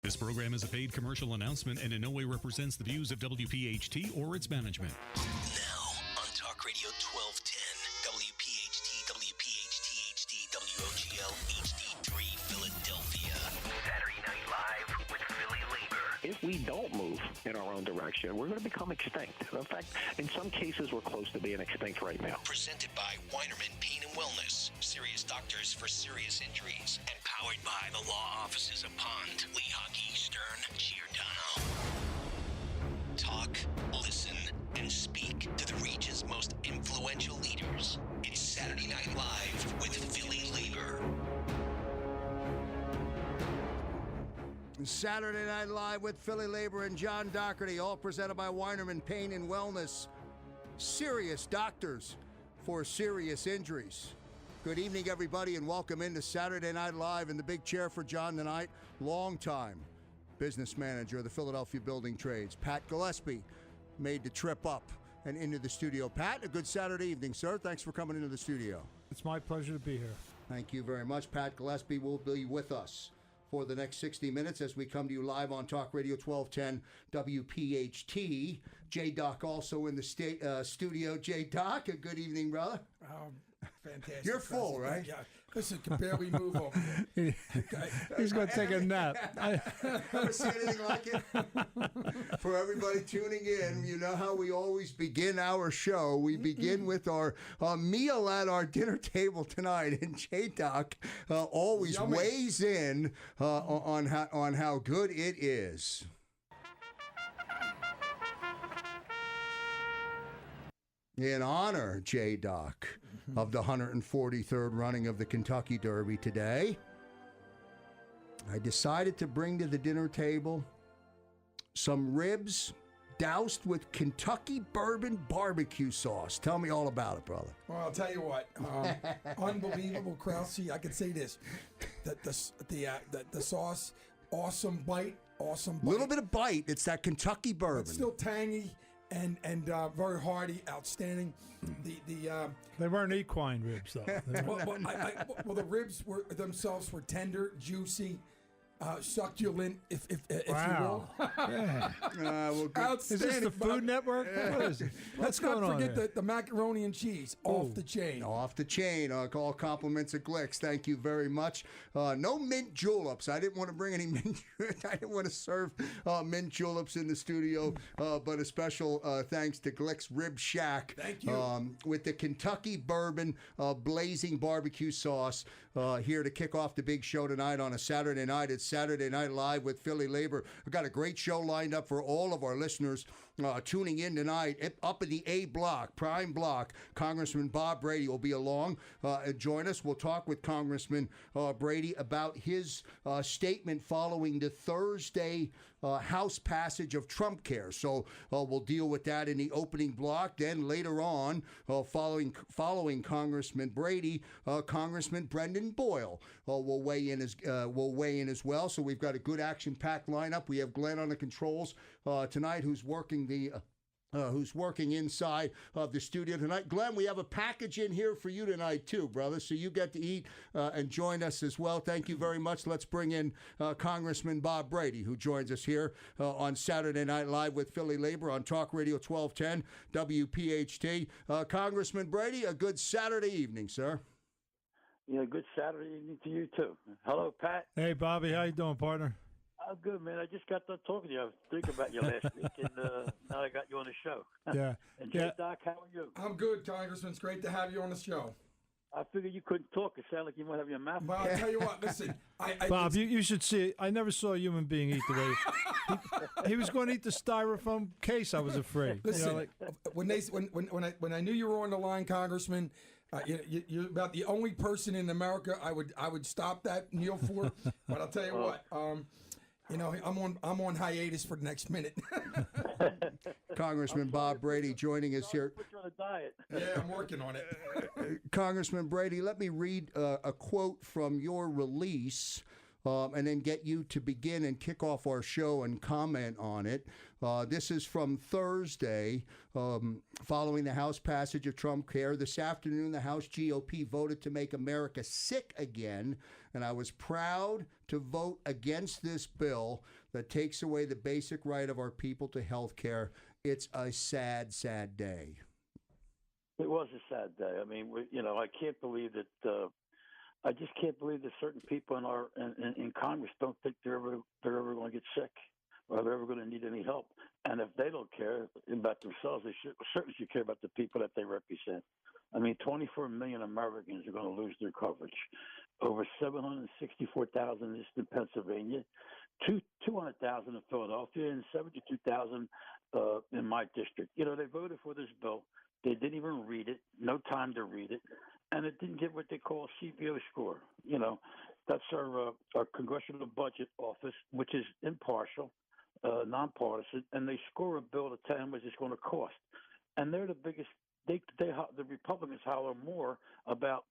This program is a paid commercial announcement and in no way represents the views of WPHT or its management. Now on Talk Radio 1210, WPHT, WPHT, HD, WOGL, HD3, Philadelphia. Saturday Night Live with PhillyLabor. If we don't move in our own direction, we're going to become extinct. In fact, in some cases, we're close to being extinct right now. Presented by Weinerman Pain and Wellness, serious doctors for serious injuries, and powered by the law offices of Pond, Lehocky, Stern, Giordano. Talk, listen, and speak to the region's most influential leaders. It's Saturday Night Live with PhillyLabor. Saturday Night Live with PhillyLabor and John Dougherty, all presented by Weinerman Pain and Wellness. Serious doctors for serious injuries. Good evening, everybody, and welcome into Saturday Night Live. In the big chair for John tonight, longtime business manager of the Philadelphia Building Trades, Pat Gillespie, made the trip up and into the studio. Pat, a good Saturday evening, sir. Thanks for coming into the studio. It's my pleasure to be here. Thank you very much. Pat Gillespie will be with us for the next 60 minutes as we come to you live on Talk Radio 1210 WPHT. J-Doc also in the studio. J-Doc, a good evening, brother. Fantastic. You're full, right? Yeah. Listen, can barely move over here. He's going to take a nap. Ever seen anything like it? For everybody tuning in, you know how we always begin our show. We begin with our meal at our dinner table tonight, and J-Doc always Yummy. weighs in on how good it is. In honor, J-Doc, of the 143rd running of the Kentucky Derby today, I decided to bring to the dinner table some ribs doused with Kentucky bourbon barbecue sauce. Tell me all about it, brother. Well, I'll tell you what. Unbelievable, Krause. I can say this: that the sauce, awesome bite. Little bit of bite. It's that Kentucky bourbon. It's still tangy. And very hearty, outstanding. They weren't equine ribs, though. Well, the ribs themselves were tender, juicy, succulent, if wow. you will. Yeah. Outstanding. Is this the Food Network? What is it? Let's going not on forget here? the macaroni and cheese off the chain. Off the chain. All compliments of Glicks. Thank you very much. No mint juleps. I didn't want to bring any mint. I didn't want to serve mint juleps in the studio. But a special thanks to Glicks Rib Shack. Thank you. With the Kentucky bourbon blazing barbecue sauce here to kick off the big show tonight on a Saturday night. It's Saturday Night Live with PhillyLabor. We've got a great show lined up for all of our listeners tuning in tonight. Up in the A block, prime block, Congressman Bob Brady will be along and join us. We'll talk with Congressman Brady about his statement following the Thursday House passage of Trump Care. So we'll deal with that in the opening block. Then later on, following Congressman Brady, Congressman Brendan Boyle will weigh in as well. So we've got a good action-packed lineup. We have Glenn on the controls tonight, who's working inside of the studio tonight. Glenn, we have a package in here for you tonight too, brother. So you get to eat and join us as well. Thank you very much. Let's bring in Congressman Bob Brady, who joins us here on Saturday Night Live with PhillyLabor on Talk Radio 1210 WPHT. Congressman Brady, a good Saturday evening, sir. Yeah, good Saturday evening to you, too. Hello, Pat. Hey, Bobby. How you doing, partner? I'm good, man. I just got done talking to you. I was thinking about you last week, and now I got you on the show. Yeah. And yeah. Doc, how are you? I'm good, Congressman. It's great to have you on the show. I figured you couldn't talk. It sounded like you might have your mouth. Well, I'll tell you what. Listen, Bob, you should see it. I never saw a human being eat the way he was going to eat the styrofoam case. I was afraid. Listen, when I knew you were on the line, Congressman, you're about the only person in America I would stop that meal for. But I'll tell you what. I'm on hiatus for the next minute. Congressman Bob Brady joining us here. Put you on a diet. Yeah, I'm working on it. Congressman Brady, let me read a quote from your release. And then get you to begin and kick off our show and comment on it. This is from Thursday, following the House passage of Trump Care. This afternoon, the House GOP voted to make America sick again and I was proud to vote against this bill that takes away the basic right of our people to health care. It's a sad, sad day. It was a sad day. I mean, I can't believe that. I just can't believe that certain people in Congress don't think they're ever going to get sick or they're ever going to need any help. And if they don't care about themselves, they certainly should care about the people that they represent. I mean, 24 million Americans are going to lose their coverage. Over 764,000 is in Pennsylvania, 200,000 in Philadelphia, and 72,000 in my district. They voted for this bill. They didn't even read it, no time to read it, and it didn't get what they call a CBO score. That's our Congressional Budget Office, which is impartial, nonpartisan, and they score a bill to tell them what it's going to cost. And they're the biggest. The Republicans holler more about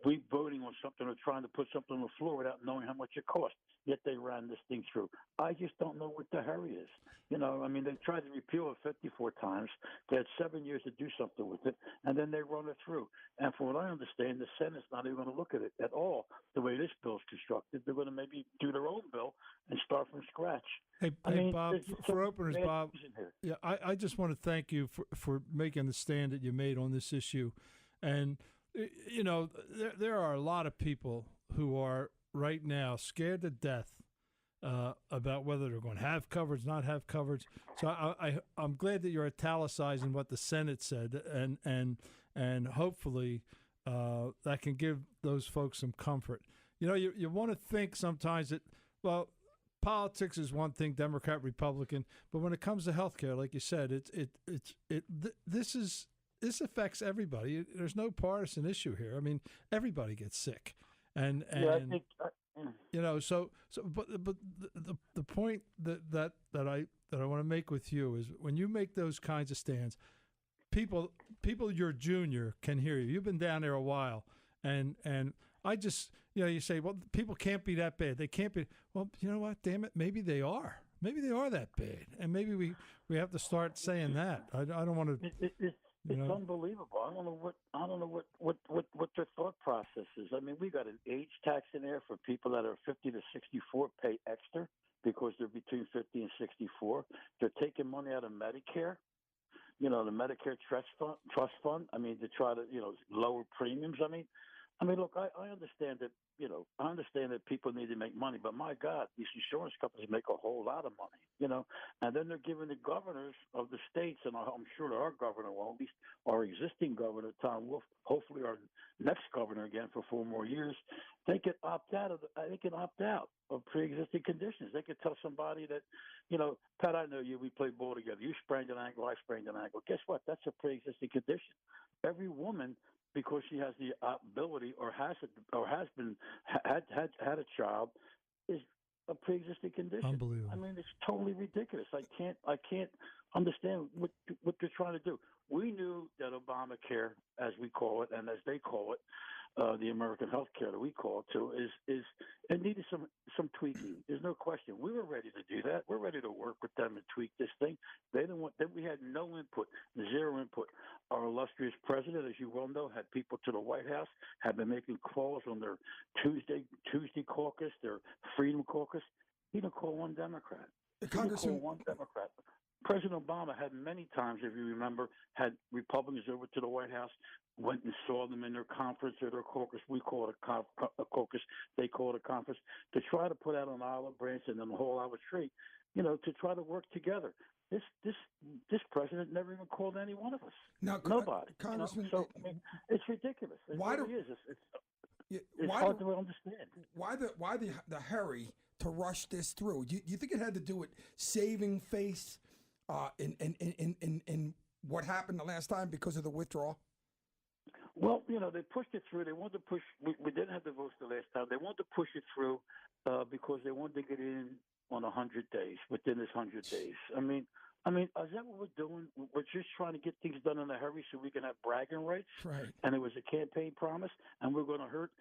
we voting on something or trying to put something on the floor without knowing how much it costs. Yet they ran this thing through. I just don't know what the hurry is. I mean, they tried to repeal it 54 times. They had 7 years to do something with it, and then they run it through. And from what I understand, the Senate's not even going to look at it at all the way this bill's constructed. They're going to maybe do their own bill and start from scratch. Hey, Bob, for openers, Bob, yeah, I just want to thank you for making the stand that you made on this issue. And, there are a lot of people who are right now scared to death about whether they're going to have coverage, not have coverage. So I'm glad that you're italicizing what the Senate said, and hopefully that can give those folks some comfort. You want to think sometimes that, well, politics is one thing, Democrat, Republican, but when it comes to health care, like you said, this affects everybody. There's no partisan issue here. I mean, everybody gets sick, and I think, but the point that I want to make with you is when you make those kinds of stands, people your junior can hear you. You've been down there a while, and I just you say, well, people can't be that bad. They can't be. Well, you know what? Damn it, maybe they are. Maybe they are that bad, and maybe we have to start saying that. I don't want to. It's unbelievable. I don't know what their thought process is. I mean, we got an age tax in there for people that are 50 to 64 pay extra because they're between 50 and 64. They're taking money out of Medicare, the Medicare trust fund. I mean, to try to lower premiums. I mean, look, I understand that. I understand that people need to make money, but my God, these insurance companies make a whole lot of money, and then they're giving the governors of the states, and I'm sure that our governor will, at least our existing governor, Tom Wolf, hopefully our next governor again for 4 more years, they can opt out of pre-existing conditions. They could tell somebody that, Pat, I know you, we played ball together. You sprained an ankle, I sprained an ankle. Guess what? That's a pre-existing condition. Every woman, because she has the ability or had a child, is a pre-existing condition. Unbelievable. I mean, it's totally ridiculous. I can't understand what they're trying to do. We knew that Obamacare, as we call it, and as they call it, the American health care that we call it too, is it needed some tweaking. There's no question. We were ready to do that. We're ready to work with them and tweak this thing. They didn't want. We had no input, zero input. Our illustrious president, as you well know, had people to the White House, had been making calls on their Tuesday caucus, their Freedom Caucus. He didn't call one Democrat. Congressman, one Democrat. President Obama had many times, if you remember, had Republicans over to the White House, went and saw them in their conference or their caucus. We call it a caucus. They call it a conference, to try to put out an olive branch and then a whole olive tree, to try to work together. This president never even called any one of us. Now, nobody. Congressman, So I mean, it's ridiculous. It really is. It's hard to understand. Why the hurry to rush this through? Do you think it had to do with saving face in what happened the last time because of the withdrawal? Well, they pushed it through. They wanted to push. We didn't have the votes the last time. They wanted to push it through because they wanted to get in on 100 days, within this 100 days. I mean, is that what we're doing? We're just trying to get things done in a hurry so we can have bragging rights. Right. And it was a campaign promise, and we're going to hurt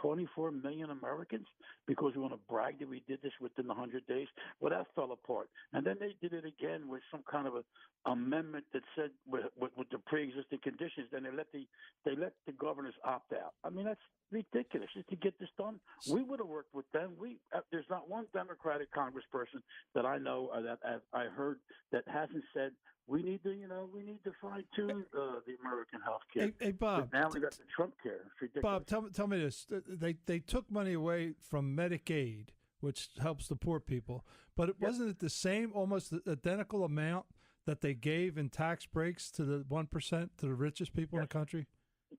24 million Americans because we want to brag that we did this within the 100 days. Well, that fell apart. And then they did it again with some kind of a amendment that said with the pre-existing conditions. Then they let the governors opt out. I mean, ridiculous. Just to get this done, we would have worked with them. There's not one Democratic congressperson that I know that I heard that hasn't said we need to fine tune the American health care. Hey, Bob. But now we got the Trump care. It's ridiculous. Bob, tell me this: they took money away from Medicaid, which helps the poor people, but wasn't it the same, almost identical amount that they gave in tax breaks to the 1% to the richest people in the country?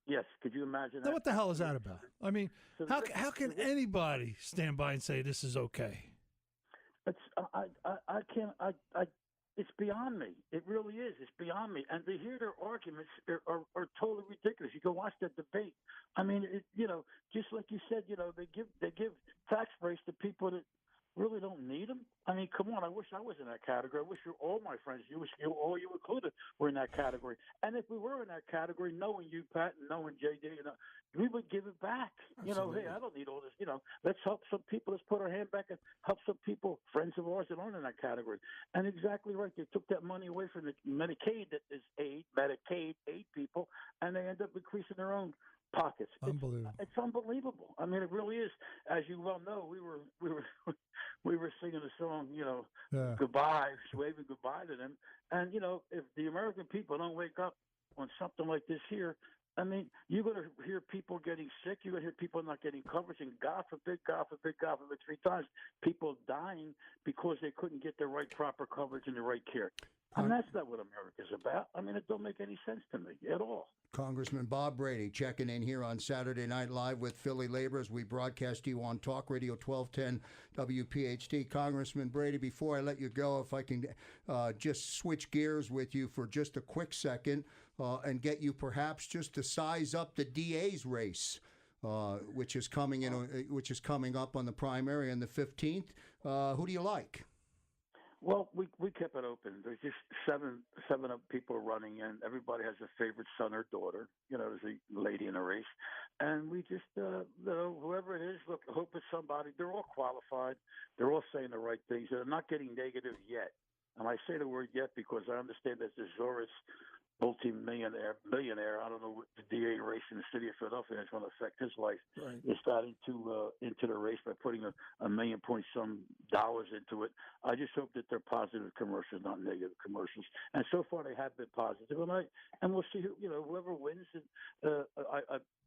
Yes. Could you imagine that? Now, what the hell is that about? I mean, how can anybody stand by and say this is okay? I can't. It's beyond me. It really is. It's beyond me. And to hear their arguments are totally ridiculous. You go watch that debate. I mean, just like you said, they give tax breaks to people that really don't need them. I mean, come on. I wish I was in that category. I wish all my friends, all you included, were in that category. And if we were in that category, knowing you, Pat, and knowing JD, we would give it back. Absolutely. Hey, I don't need all this. Let's help some people. Let's put our hand back and help some people, friends of ours that aren't in that category. And exactly right. They took that money away from the Medicaid that is Medicaid aid people, and they end up increasing their own pockets. Unbelievable. It's unbelievable. I mean, it really is. As you well know, we were singing a song, goodbye, waving goodbye to them. And if the American people don't wake up on something like this here, I mean, you're going to hear people getting sick. You're going to hear people not getting coverage. And God forbid, 3 times, people dying because they couldn't get the right proper coverage and the right care. And that's not what America's about. I mean, it don't make any sense to me at all. Congressman Bob Brady checking in here on Saturday Night Live with PhillyLabor as we broadcast you on Talk Radio 1210 WPHT. Congressman Brady, before I let you go, if I can just switch gears with you for just a quick second and get you perhaps just to size up the DA's race, which is coming up on the primary on the 15th. Who do you like? Well, we kept it open. There's just seven of people running, and everybody has a favorite son or daughter. There's a lady in the race, and we just, whoever it is, look, hope it's somebody. They're all qualified. They're all saying the right things. They're not getting negative yet. And I say the word yet because I understand that the Zorus multi-millionaire, I don't know what the DA race in the city of Philadelphia is going to affect his life. Right. Is starting to into the race by putting a million point some dollars into it. I just hope that they're positive commercials, not negative commercials. And so far they have been positive. And we'll see whoever wins. They're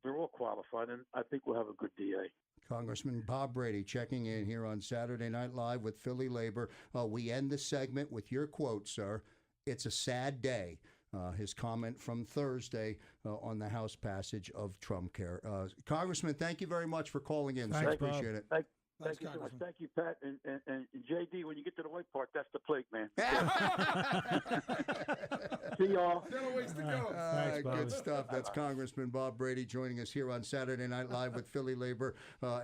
all qualified, and I think we'll have a good DA. Congressman Bob Brady checking in here on Saturday Night Live with PhillyLabor. We end the segment with your quote, sir. It's a sad day. His comment from Thursday on the House passage of Trump care. Congressman, thank you very much for calling in. Thanks, so appreciate it. Thank you so much. Thank you, Pat. And JD, when you get to the white part, that's the plate, man. See y'all. Still a ways to go. Thanks, Good stuff. That's Congressman Bob Brady joining us here on Saturday Night Live with PhillyLabor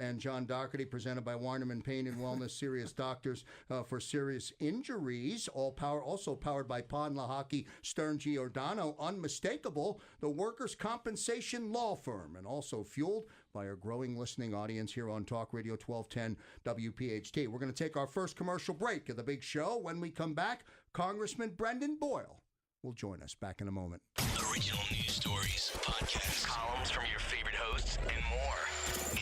and John Dougherty, presented by Warnerman Pain and Wellness, Serious Doctors for Serious Injuries. Also powered by Pond Lahaki, Stern Giordano, Unmistakable, the workers' compensation law firm, and also fueled by our growing listening audience here on Talk Radio 1210 WPHT. We're going to take our first commercial break of the big show. When we come back, Congressman Brendan Boyle will join us. Back in a moment. Original news stories, podcasts, columns from your favorite hosts, and more.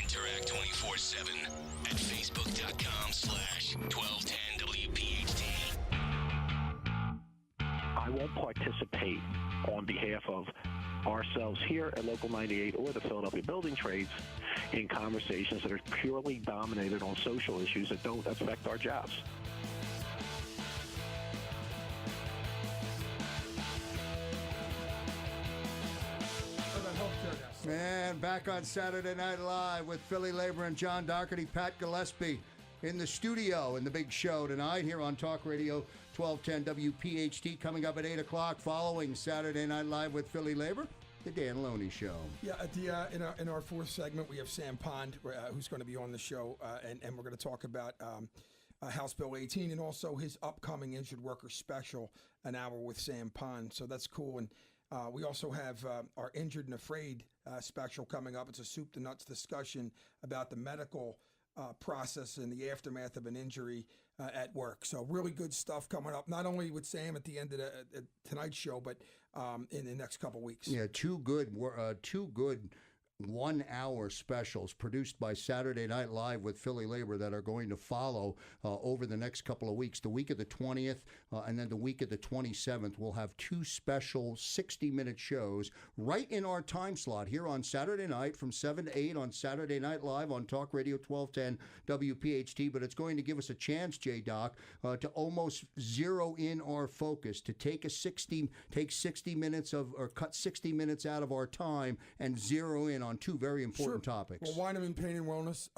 Interact 24/7 at Facebook.com/1210WPHT. I won't participate on behalf of ourselves here at Local 98 or the Philadelphia Building Trades in conversations that are purely dominated on social issues that don't affect our jobs. And back on Saturday Night Live with PhillyLabor and John Dougherty, Pat Gillespie in the studio in the big show tonight here on Talk Radio 1210 WPHT. Coming up at 8 o'clock following Saturday Night Live with PhillyLabor, the Dan Loney Show. Yeah, at the in our fourth segment, we have Sam Pond, who's going to be on the show, and we're going to talk about House Bill 18 and also his upcoming Injured Worker Special, an hour with Sam Pond. So that's cool. And we also have our Injured and Afraid special coming up. It's a soup to nuts discussion about the medical process and the aftermath of an injury at work. So really good stuff coming up, not only with Sam at the end of tonight's show, but in the next couple weeks. Yeah, two good 1-hour specials produced by Saturday Night Live with PhillyLabor that are going to follow over the next couple of weeks. The week of the 20th and then the week of the 27th, we'll have 2 special 60-minute shows right in our time slot here on Saturday night from 7 to 8 on Saturday Night Live on Talk Radio 1210 WPHT. But it's going to give us a chance, J-Doc, to almost zero in our focus, to take 60 minutes of, or cut 60 minutes out of our time and zero in on 2 very important topics. Well, Weinerman Pain and Wellness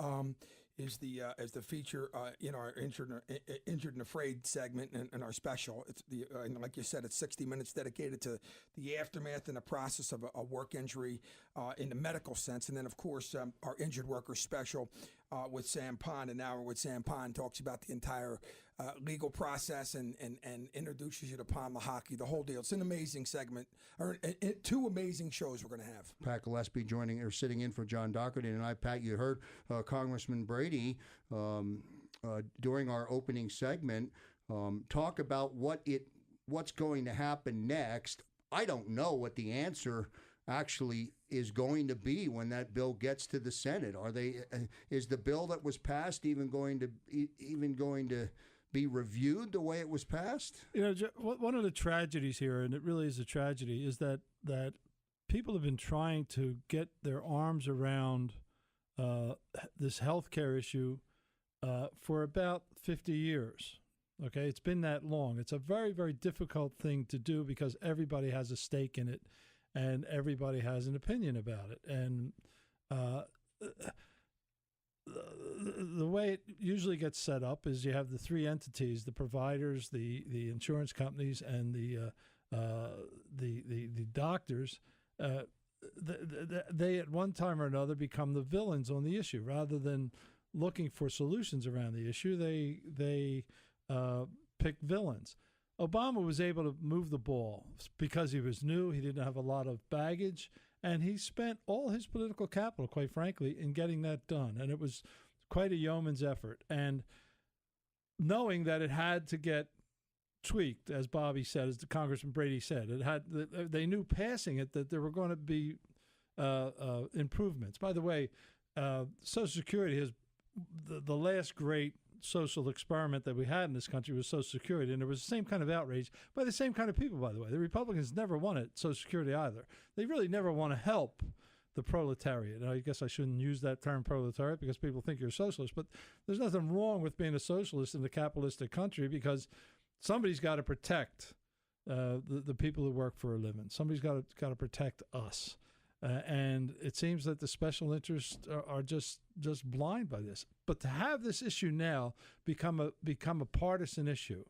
is the feature in our Injured and Afraid segment and our special. It's and like you said, it's 60 minutes dedicated to the aftermath and the process of a work injury in the medical sense, and then of course our injured worker special with Sam Pond, an hour with Sam Pond, talks about the entire legal process and introduces you to Pond the hockey, the whole deal. It's an amazing segment, or 2 amazing shows we're going to have. Pat Gillespie sitting in for John Dougherty tonight. Pat, you heard Congressman Brady during our opening segment talk about what's going to happen next. I don't know what the answer actually is going to be when that bill gets to the Senate. Is the bill that was passed even going to be reviewed the way it was passed? One of the tragedies here, and it really is a tragedy, is that people have been trying to get their arms around this healthcare issue for about 50 years. Okay, it's been that long. It's a very, very difficult thing to do because everybody has a stake in it and everybody has an opinion about it. And the way it usually gets set up is you have the 3 entities: the providers, the insurance companies, and the doctors. They at one time or another become the villains on the issue. Rather than looking for solutions around the issue, they pick villains. Obama was able to move the ball because he was new. He didn't have a lot of baggage. And he spent all his political capital, quite frankly, in getting that done. And it was quite a yeoman's effort. And knowing that it had to get tweaked, as Bobby said, as the Congressman Brady said, they knew passing it that there were going to be improvements. By the way, Social Security has the last great social experiment that we had in this country was Social Security, and there was the same kind of outrage by the same kind of people, by the way. The Republicans never wanted Social Security either. They really never want to help the proletariat. And I guess I shouldn't use that term proletariat because people think you're a socialist, but there's nothing wrong with being a socialist in a capitalistic country because somebody's got to protect the people who work for a living. Somebody's got to protect us. And it seems that the special interests are just blind by this. But to have this issue now become a partisan issue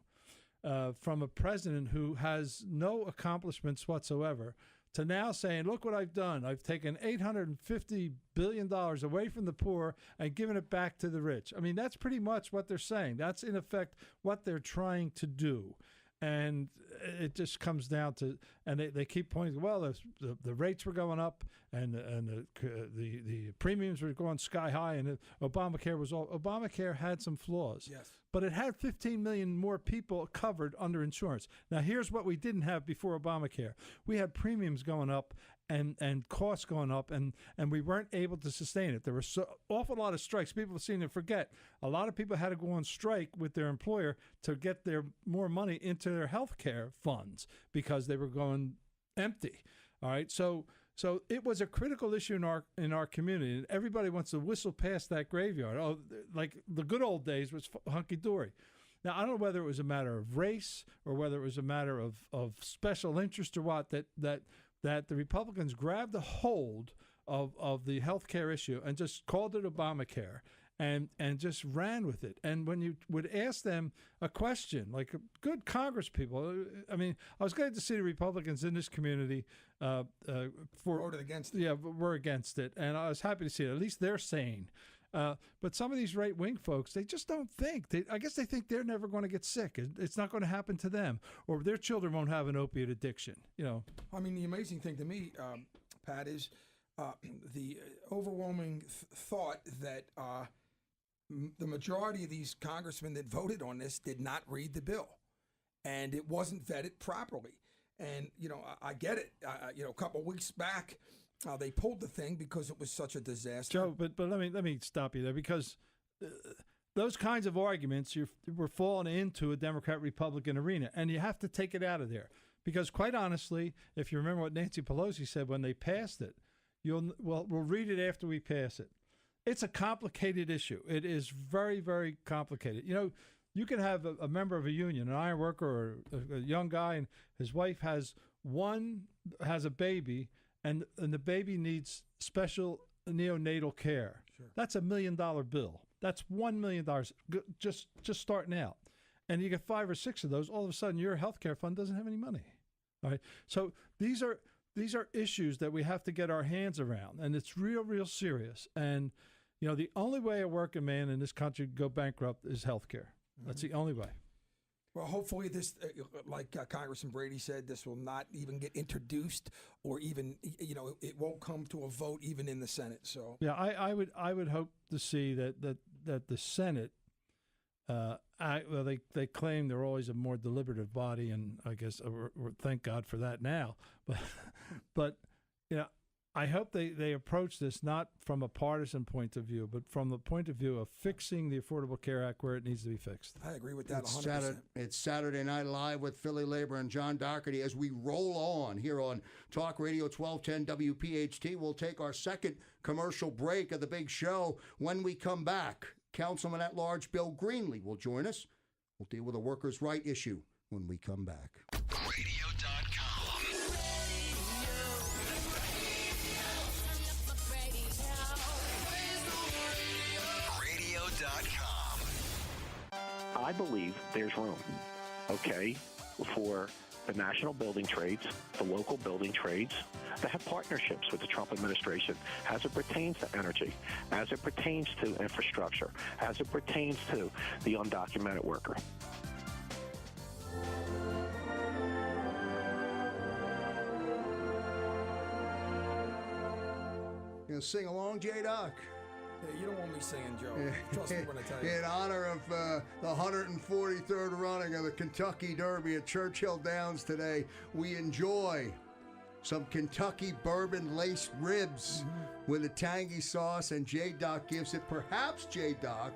from a president who has no accomplishments whatsoever to now saying, look what I've done. I've taken $850 billion away from the poor and given it back to the rich. I mean, that's pretty much what they're saying. That's, in effect, what they're trying to do. And it just comes down to, and they keep pointing, well, the rates were going up and the premiums were going sky high, and Obamacare had some flaws. Yes. But it had 15 million more people covered under insurance. Now, here's what we didn't have before Obamacare. We had premiums going up and costs going up, and we weren't able to sustain it. There were so awful lot of strikes. People seem to forget. A lot of people had to go on strike with their employer to get their more money into their health care funds because they were going empty. All right, so it was a critical issue in our community, and everybody wants to whistle past that graveyard. Oh, like the good old days was hunky-dory. Now, I don't know whether it was a matter of race or whether it was a matter of special interest or what, that the Republicans grabbed a hold of the health care issue and just called it Obamacare and just ran with it. And when you would ask them a question, like good Congress people, I mean, I was glad to see the Republicans in this community voted against it. Yeah, were against it. And I was happy to see it. At least they're sane. But some of these right-wing folks, they just don't think. I guess they think they're never going to get sick. It's not going to happen to them, or their children won't have an opiate addiction. You know. I mean, the amazing thing to me, Pat, is the overwhelming thought that the majority of these congressmen that voted on this did not read the bill, and it wasn't vetted properly. And I get it. A couple of weeks back, They pulled the thing because it was such a disaster. Joe, but let me stop you there, because those kinds of arguments we're falling into a Democrat-Republican arena, and you have to take it out of there. Because quite honestly, if you remember what Nancy Pelosi said when they passed it, we'll read it after we pass it. It's a complicated issue. It is very, very complicated. You know, you can have a member of a union, an iron worker or a young guy, and his wife has a baby, and the baby needs special neonatal care. Sure. That's $1 million bill. That's $1 million just starting out. And you get 5 or 6 of those, all of a sudden your health care fund doesn't have any money. All right. So these are issues that we have to get our hands around, and it's real, real serious. And, you know, the only way a working man in this country go bankrupt is health care. Mm-hmm. That's the only way. Well, hopefully this, like Congressman Brady said, this will not even get introduced, or even, you know, it won't come to a vote even in the Senate. So yeah, I would hope to see that the Senate, they claim they're always a more deliberative body, and I guess thank God for that now. But you know, I hope they approach this not from a partisan point of view, but from the point of view of fixing the Affordable Care Act where it needs to be fixed. I agree with that 100%. It's Saturday Night Live with PhillyLabor and John Dougherty as we roll on here on Talk Radio 1210 WPHT. We'll take our second commercial break of the big show. When we come back, Councilman at Large Bill Greenlee will join us. We'll deal with a workers' right issue when we come back. Radio.com. Radio.com. I believe there's room, okay, for the national building trades, the local building trades, to have partnerships with the Trump administration as it pertains to energy, as it pertains to infrastructure, as it pertains to the undocumented worker. You gonna sing along, J-Doc? Yeah, you don't want me singing, Joe. Trust me when I tell you. In honor of the 143rd running of the Kentucky Derby at Churchill Downs today, we enjoy some Kentucky bourbon-laced ribs with a tangy sauce, and J-Doc gives it, perhaps, J-Doc,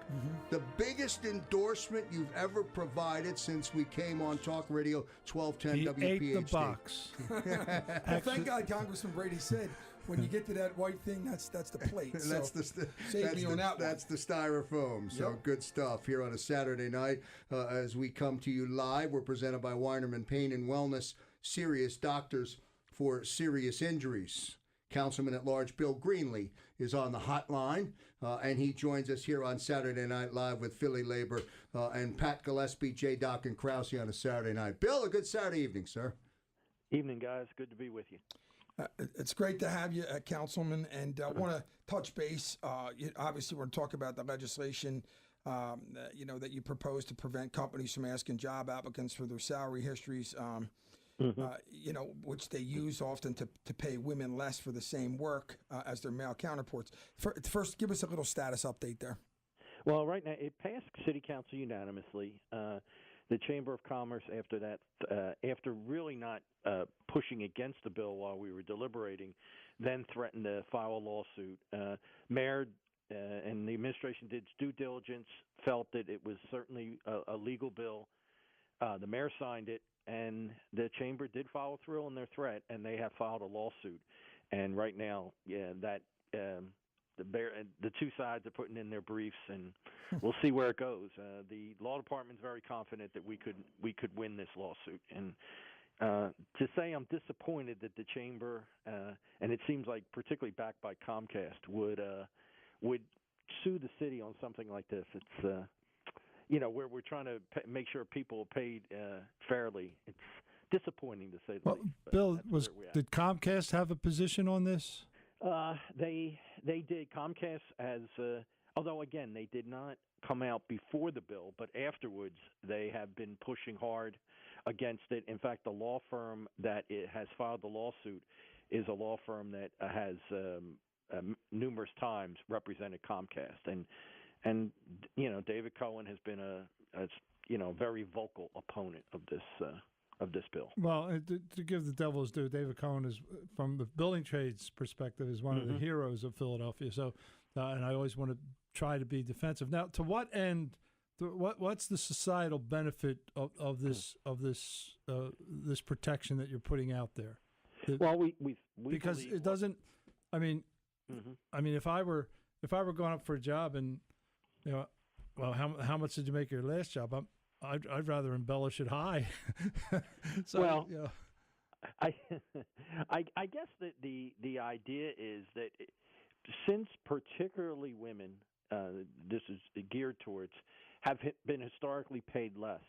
the biggest endorsement you've ever provided since we came on Talk Radio 1210 WPHT. He ate the box. Well, thank God Congressman Brady said, when you get to that white thing, that's the plate. That's the styrofoam. So Yep. Good stuff here on a Saturday night. As we come to you live, we're presented by Weinerman Pain and Wellness, serious doctors for serious injuries. Councilman at Large Bill Greenlee is on the hotline, and he joins us here on Saturday Night Live with PhillyLabor and Pat Gillespie, J. Doc, and Krause on a Saturday night. Bill, a good Saturday evening, sir. Evening, guys. Good to be with you. It's great to have you, Councilman, and I want to touch base. Obviously, we're going to talk about the legislation, that you propose to prevent companies from asking job applicants for their salary histories, which they use often to pay women less for the same work as their male counterparts. First, give us a little status update there. Well, right now, it passed City Council unanimously. The Chamber of Commerce, after that, after really not pushing against the bill while we were deliberating, then threatened to file a lawsuit. Mayor and the administration did due diligence, felt that it was certainly a legal bill. The mayor signed it, and the Chamber did follow through on their threat, and they have filed a lawsuit. And right now, the two sides are putting in their briefs, and we'll see where it goes. The law department's very confident that we could win this lawsuit. And to say I'm disappointed that the chamber, and it seems like particularly backed by Comcast, would sue the city on something like this. It's where we're trying to make sure people are paid fairly. It's disappointing to say the least. Bill, did Comcast have a position on this? They did. Comcast has, although again they did not come out before the bill, but afterwards they have been pushing hard against it. In fact, the law firm that has filed the lawsuit is a law firm that has numerous times represented Comcast, and David Cohen has been a very vocal opponent of this of this bill. Well, to give the devil's due, David Cohen is, from the building trades perspective, is one of the heroes of Philadelphia. So, and I always want to try to be defensive. Now, to what end? What's the societal benefit of this this protection that you're putting out there? Well, we because it doesn't. I mean, if I were going up for a job and well, how much did you make your last job? I'd rather embellish it high. So, well, I guess that the idea is that since particularly women, this is geared towards, have been historically paid less.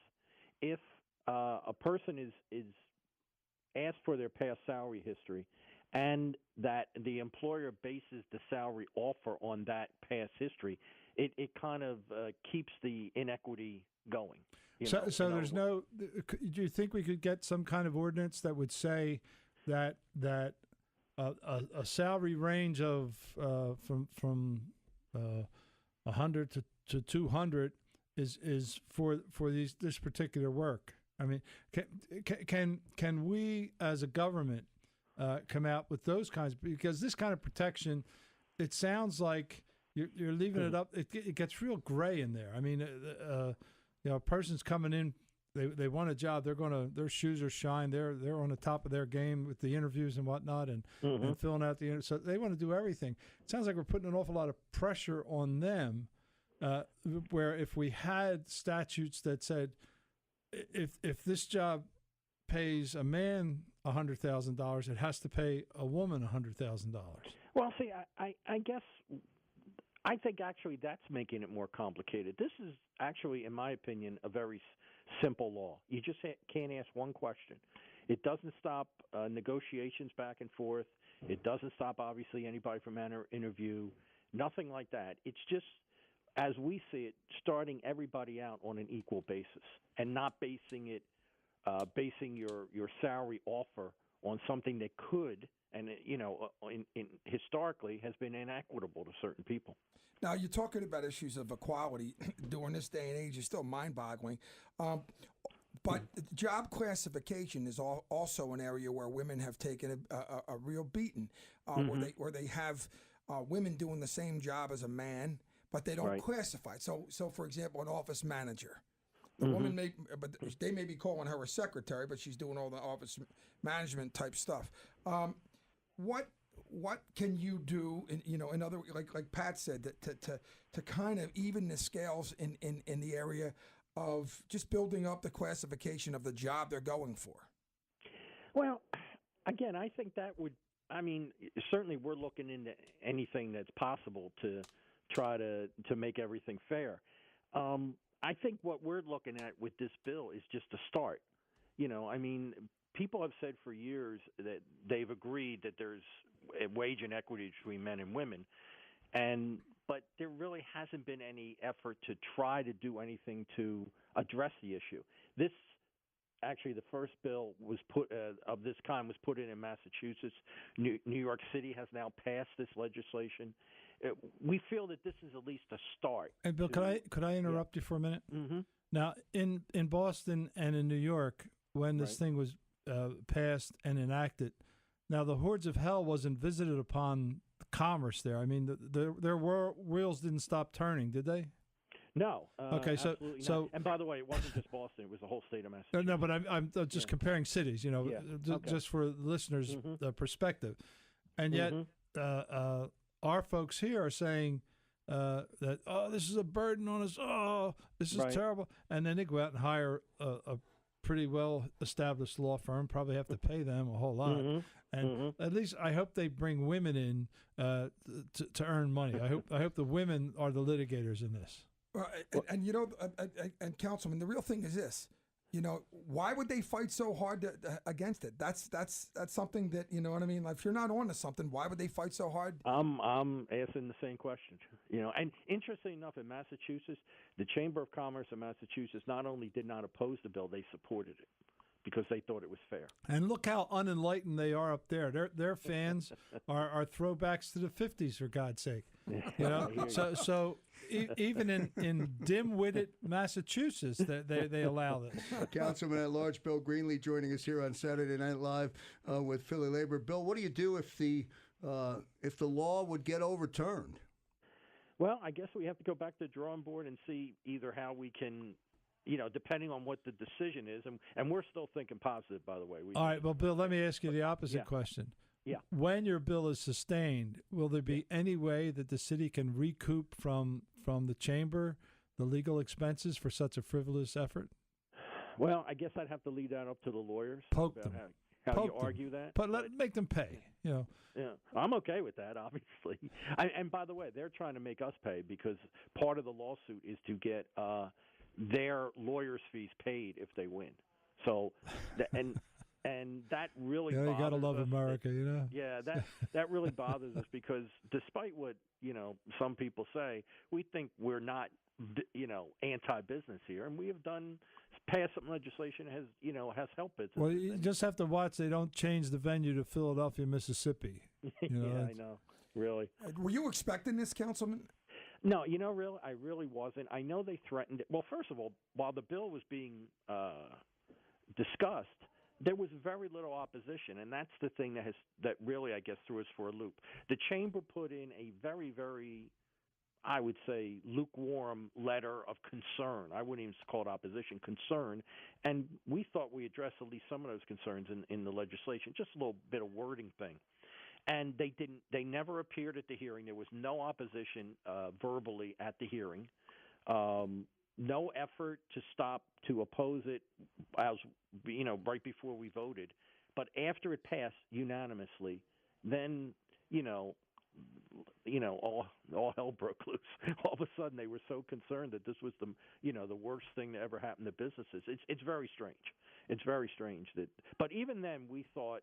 If a person is asked for their past salary history, and that the employer bases the salary offer on that past history, it kind of keeps the inequity going. So there's no. Do you think we could get some kind of ordinance that would say that a salary range of from 100 to 200 is for this particular work? I mean, can we as a government come out with those kinds? Because this kind of protection, it sounds like you're leaving it up. It gets real gray in there. I mean, a person's coming in, they want a job. Their shoes are shined. They're on the top of their game with the interviews and whatnot, and filling out the so they want to do everything. It sounds like we're putting an awful lot of pressure on them. Where if we had statutes that said, if this job pays a man $100,000, it has to pay a woman $100,000. Well, see, I guess I think actually that's making it more complicated. This is actually, in my opinion, a very simple law. You just can't ask one question. It doesn't stop negotiations back and forth. It doesn't stop, obviously, anybody from interview. Nothing like that. It's just, as we see it, starting everybody out on an equal basis and not basing it, basing your salary offer on something that could, and historically has been inequitable to certain people. Now, you're talking about issues of equality during this day and age is still mind-boggling. But job classification is also an area where women have taken a real beating, where they have women doing the same job as a man, but they don't classify. So for example, an office manager. The woman they may be calling her a secretary, but she's doing all the office management type stuff. What can you do? In other, like Pat said, to kind of even the scales in the area of just building up the classification of the job they're going for. Well, again, I think that would. I mean, certainly we're looking into anything that's possible to try to make everything fair. I think what we're looking at with this bill is just a start. I mean, people have said for years that they've agreed that there's a wage inequity between men and women, but there really hasn't been any effort to try to do anything to address the issue. This, actually, the first bill was put of this kind was put in Massachusetts. New York City has now passed this legislation. We feel that this is at least a start. And Bill, could I interrupt you for a minute? Mm-hmm. Now, in Boston and in New York, when this thing was passed and enacted, now the hordes of hell wasn't visited upon commerce there. I mean, their wheels didn't stop turning, did they? No. Okay, so not. And by the way, it wasn't just Boston; it was the whole state of Massachusetts. No, but I'm just comparing cities. Just for the listeners' perspective, and yet our folks here are saying that this is a burden on us. Oh, this is terrible, and then they go out and hire a pretty well established law firm. Probably have to pay them a whole lot. And at least I hope they bring women in to earn money. I hope the women are the litigators in this. And Councilman, the real thing is this. Why would they fight so hard against it? That's something that, you know what I mean? Like, if you're not on to something, why would they fight so hard? I'm asking the same question. And interesting enough, in Massachusetts, the Chamber of Commerce of Massachusetts not only did not oppose the bill, they supported it. because they thought it was fair. And look how unenlightened they are up there. Their fans are throwbacks to the 50s, for God's sake. You know, so even in dim-witted Massachusetts, they allow this. Councilman at Large Bill Greenlee joining us here on Saturday Night Live with PhillyLabor. Bill, what do you do if the law would get overturned? Well, I guess we have to go back to the drawing board and see either how we can, depending on what the decision is, and we're still thinking positive, by the way. All right, well, Bill, let me ask you the opposite question. Yeah. When your bill is sustained, will there be any way that the city can recoup from the chamber the legal expenses for such a frivolous effort? Well, I guess I'd have to leave that up to the lawyers. Poke them. How you argue that? But make them pay. Yeah, I'm okay with that, obviously. And by the way, they're trying to make us pay because part of the lawsuit is to get their lawyers' fees paid if they win. So, and that really bothers us. You got to love America, Yeah, that really bothers us because despite what, some people say, we think we're not, anti-business here, and we have passed some legislation has helped business. Well, you just have to watch they don't change the venue to Philadelphia, Mississippi. I know. Really. Were you expecting this, Councilman? No, really, I really wasn't. I know they threatened it. Well, first of all, while the bill was being discussed, there was very little opposition, and that's the thing that really, I guess, threw us for a loop. The chamber put in a very, very, I would say, lukewarm letter of concern. I wouldn't even call it opposition, concern. And we thought we addressed at least some of those concerns in the legislation, just a little bit of wording thing. And they didn't. They never appeared at the hearing. There was no opposition verbally at the hearing. No effort to oppose it, as right before we voted. But after it passed unanimously, then all hell broke loose. All of a sudden, they were so concerned that this was the worst thing that ever happened to businesses. It's very strange. It's very strange but even then, we thought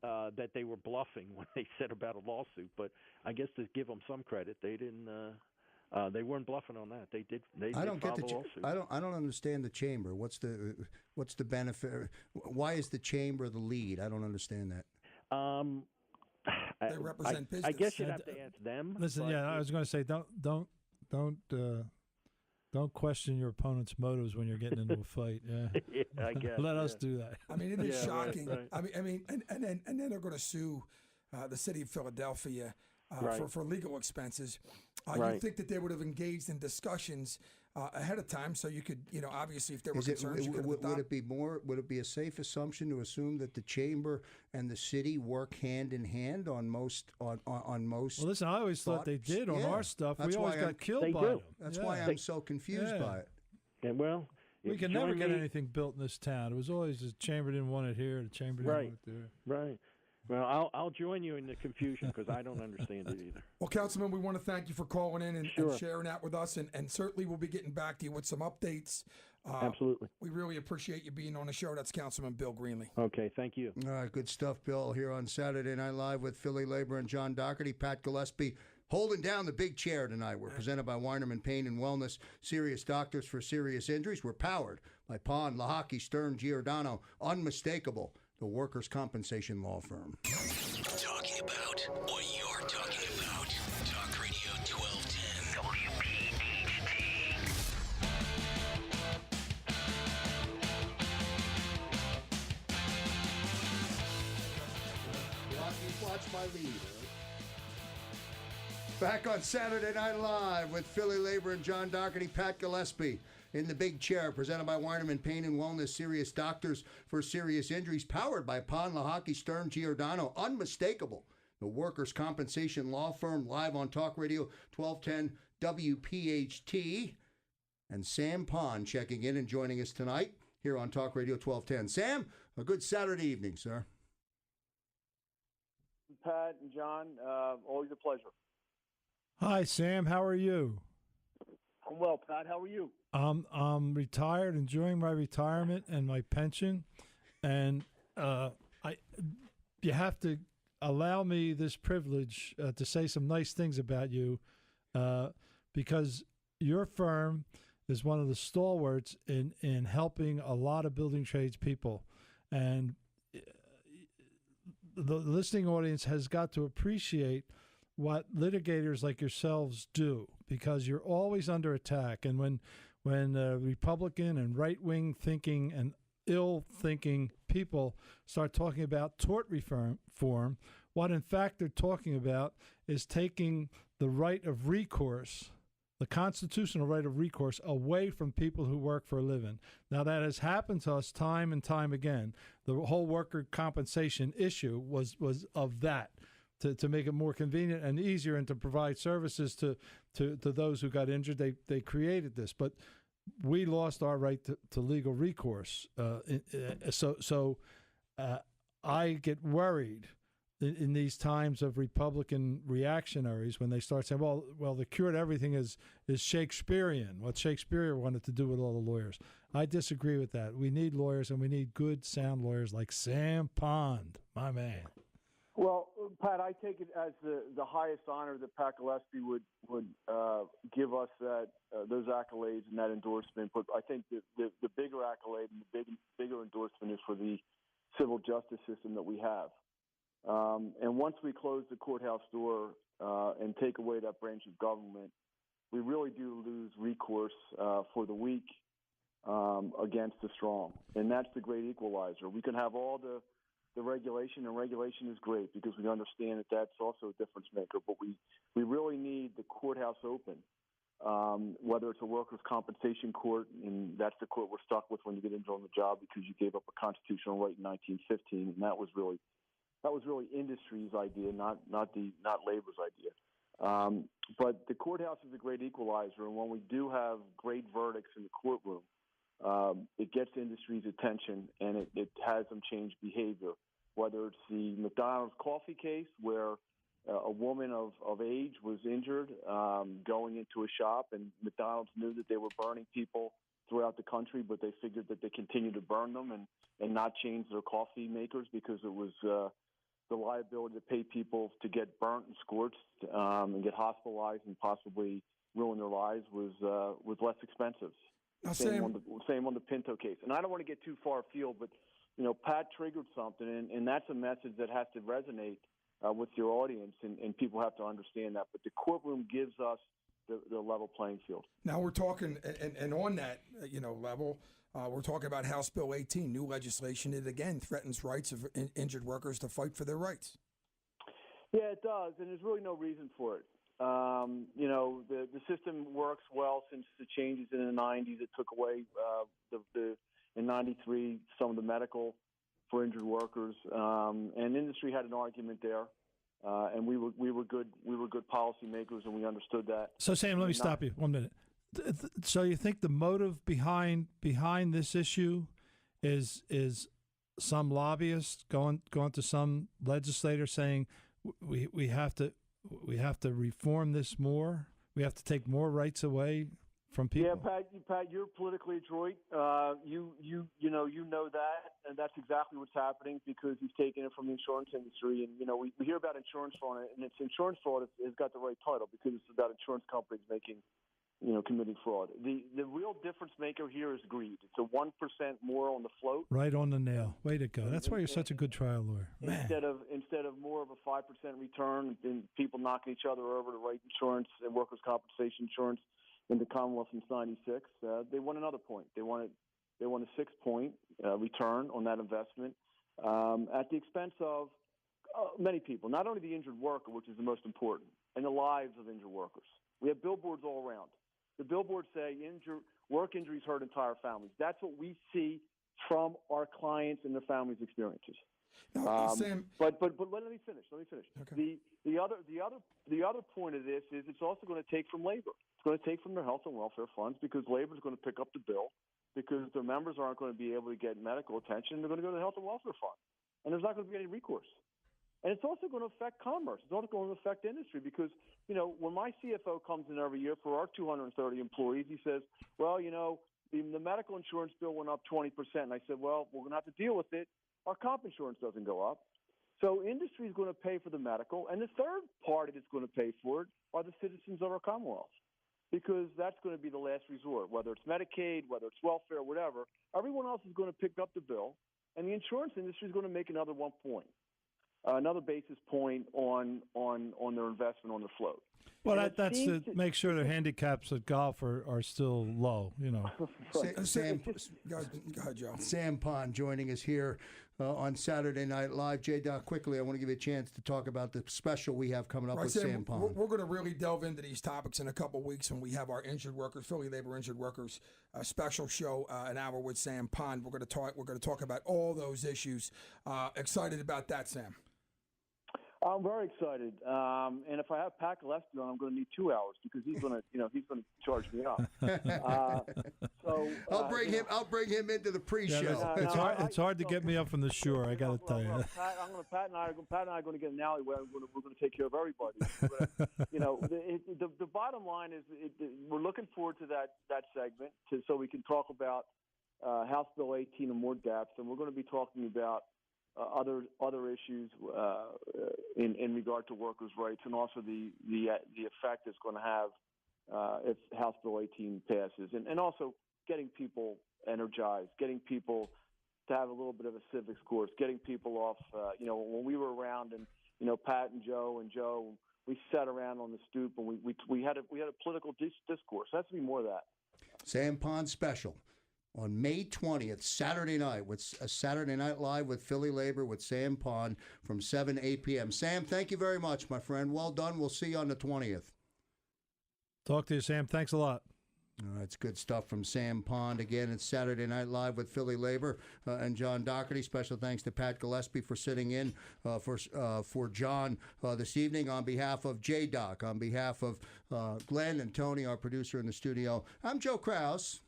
that they were bluffing when they said about a lawsuit. But I guess to give them some credit, they didn't. They weren't bluffing on that. They did. I don't get the lawsuit. I don't understand the chamber. What's the benefit? Why is the chamber the lead? I don't understand that. They represent business. I guess you'd have to ask them. Listen, I was going to say don't question your opponent's motives when you're getting into a fight. Yeah, yeah, I guess. Let us do that. I mean, it is shocking. Right. I mean, and then they're going to sue the city of Philadelphia for legal expenses. You'd think that they would have engaged in discussions ahead of time, so you could, obviously, if there were concerns, you could have would it be a safe assumption to assume that the chamber and the city work hand in hand on most? Well, listen, I always thought they did on our stuff. We always got killed by them. That's why I'm so confused by it. And well, we can never get anything built in this town. It was always the chamber didn't want it here, the chamber didn't want it there. Right. Well, I'll join you in the confusion because I don't understand it either. Well, Councilman, we want to thank you for calling in and sharing that with us, and certainly we'll be getting back to you with some updates. Absolutely. We really appreciate you being on the show. That's Councilman Bill Greenlee. Okay, thank you. All right, good stuff, Bill, here on Saturday Night Live with PhillyLabor and John Dougherty. Pat Gillespie holding down the big chair tonight. We're presented by Weinerman Pain and Wellness, serious doctors for serious injuries. We're powered by Pond, Lahaki, Stern, Giordano, Unmistakable, the workers' compensation law firm. Talking about what you're talking about. Talk Radio 1210. WPHT. Watch my lead. Back on Saturday Night Live with PhillyLabor and John Dougherty, Pat Gillespie in the big chair, presented by Weinerman Pain and Wellness, serious doctors for serious injuries, powered by Pond, Lahaki, Stern, Giordano, Unmistakable, the workers' compensation law firm, live on Talk Radio 1210 WPHT. And Sam Pond checking in and joining us tonight here on Talk Radio 1210. Sam, a good Saturday evening, sir. Pat and John, always a pleasure. Hi, Sam. How are you? I'm well, Pat. How are you? I'm retired, enjoying my retirement and my pension, and you have to allow me this privilege to say some nice things about you, because your firm is one of the stalwarts in helping a lot of building trades people. And the listening audience has got to appreciate what litigators like yourselves do, because you're always under attack. And when Republican and right-wing thinking and ill-thinking people start talking about tort reform, what in fact they're talking about is taking the right of recourse, the constitutional right of recourse, away from people who work for a living. Now, that has happened to us time and time again. The whole worker compensation issue was of that, to make it more convenient and easier and to provide services to those who got injured. They created this, but we lost our right to legal recourse. So I get worried in these times of Republican reactionaries when they start saying, well, the cure to everything is Shakespearean, what Shakespeare wanted to do with all the lawyers. I disagree with that. We need lawyers, and we need good, sound lawyers like Sam Pond, my man. Well, Pat, I take it as the highest honor that Pat Gillespie would give us those accolades and that endorsement. But I think the bigger accolade and the bigger endorsement is for the civil justice system that we have. And once we close the courthouse door and take away that branch of government, we really do lose recourse for the weak against the strong. And that's the great equalizer. We can have all the regulation, and regulation is great because we understand that that's also a difference maker. But we really need the courthouse open, whether it's a workers' compensation court, and that's the court we're stuck with when you get injured on the job because you gave up a constitutional right in 1915, and that was really industry's idea, not labor's idea. But the courthouse is a great equalizer, and when we do have great verdicts in the courtroom, it gets industry's attention, and it has them change behavior. Whether it's the McDonald's coffee case where a woman of age was injured going into a shop, and McDonald's knew that they were burning people throughout the country, but they figured that they continued to burn them and not change their coffee makers because it was the liability to pay people to get burnt and scorched and get hospitalized and possibly ruin their lives was less expensive. Now, same on the Pinto case. And I don't want to get too far afield, but Pat triggered something, and that's a message that has to resonate with your audience, and people have to understand that. But the courtroom gives us the level playing field. Now we're talking, and on that level, we're talking about House Bill 18, new legislation that again threatens rights of injured workers to fight for their rights. Yeah, it does, and there's really no reason for it. The system works well since the changes in the 90s. It took away in 93 some of the medical for injured workers, and industry had an argument there. And we were good policymakers, and we understood that. So, Sam, let me stop you 1 minute. So, you think the motive behind this issue is some lobbyist going to some legislator saying we have to reform this more? We have to take more rights away from people. Yeah, Pat, you're politically adroit. You know that, and that's exactly what's happening because he's taking it from the insurance industry. And we hear about insurance fraud, and it's insurance fraud has got the right title because it's about insurance companies committing fraud. The real difference maker here is greed. It's a 1% more on the float. Right on the nail. Way to go. That's why you're such a good trial lawyer. Man. Instead of more of a 5% return, and people knocking each other over to write insurance and workers' compensation insurance in the Commonwealth since '96, they want another point. They want a 6-point return on that investment at the expense of many people. Not only the injured worker, which is the most important, and the lives of injured workers. We have billboards all around. The billboards say work injuries hurt entire families. That's what we see from our clients and their families' experiences. Sam, but let me finish. Okay. The other point of this is it's also going to take from labor. It's going to take from their health and welfare funds because labor is going to pick up the bill because their members aren't going to be able to get medical attention. They're going to go to the health and welfare fund, and there's not going to be any recourse. And it's also going to affect commerce. It's also going to affect industry because, when my CFO comes in every year for our 230 employees, he says, well, the medical insurance bill went up 20%. And I said, well, we're going to have to deal with it. Our comp insurance doesn't go up. So industry is going to pay for the medical. And the third party that's going to pay for it are the citizens of our Commonwealth because that's going to be the last resort, whether it's Medicaid, whether it's welfare, whatever. Everyone else is going to pick up the bill. and the insurance industry is going to make another 1 point, another basis point on their investment on the float. Well, that's to make sure their handicaps at golf are still low, you know. Sam, Go ahead, Joe. Sam Pond joining us here on Saturday Night Live. J-Doc, quickly, I want to give you a chance to talk about the special we have coming up with Sam Pond. We're going to really delve into these topics in a couple weeks when we have our injured workers, PhillyLabor injured workers, special show, an hour with Sam Pond. We're going to talk about all those issues. Excited about that, Sam. I'm very excited, and if I have Pat Gillespie on, I'm going to need 2 hours because he's going to charge me up. So I'll bring him into the pre-show. Yeah, it's hard to get me up from the shore. I got to tell you. Pat and I are going to get an alleyway. We're going to take care of everybody. The bottom line is we're looking forward to that segment so we can talk about House Bill 18 in more depth, and we're going to be talking about other issues in regard to workers' rights, and also the effect it's going to have if House Bill 18 passes, and also getting people energized, getting people to have a little bit of a civics course, getting people off. When we were around, and Pat and Joe, we sat around on the stoop and we had a political discourse. There has to be more of that. Sam Pond special. On May 20th, Saturday night, with Saturday Night Live with PhillyLabor with Sam Pond from 7 to 8 p.m. Sam, thank you very much, my friend. Well done. We'll see you on the 20th. Talk to you, Sam. Thanks a lot. That's good stuff from Sam Pond. Again, it's Saturday Night Live with PhillyLabor and John Dougherty. Special thanks to Pat Gillespie for sitting in for John this evening. On behalf of J-Doc, on behalf of Glenn and Tony, our producer in the studio, I'm Joe Krause.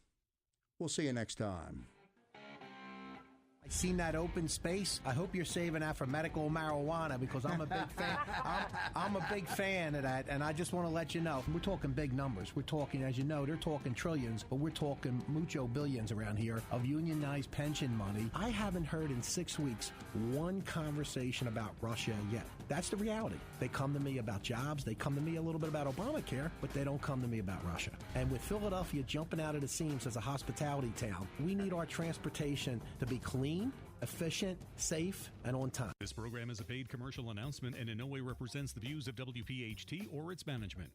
We'll see you next time. I seen that open space. I hope you're saving that for medical marijuana because I'm a big fan. I'm a big fan of that, and I just want to let you know, we're talking big numbers. We're talking, as you know, they're talking trillions, but we're talking mucho billions around here of unionized pension money. I haven't heard in 6 weeks one conversation about Russia yet. That's the reality. They come to me about jobs. They come to me a little bit about Obamacare, but they don't come to me about Russia. And with Philadelphia jumping out of the seams as a hospitality town, we need our transportation to be clean, efficient, safe, and on time. This program is a paid commercial announcement and in no way represents the views of WPHT or its management.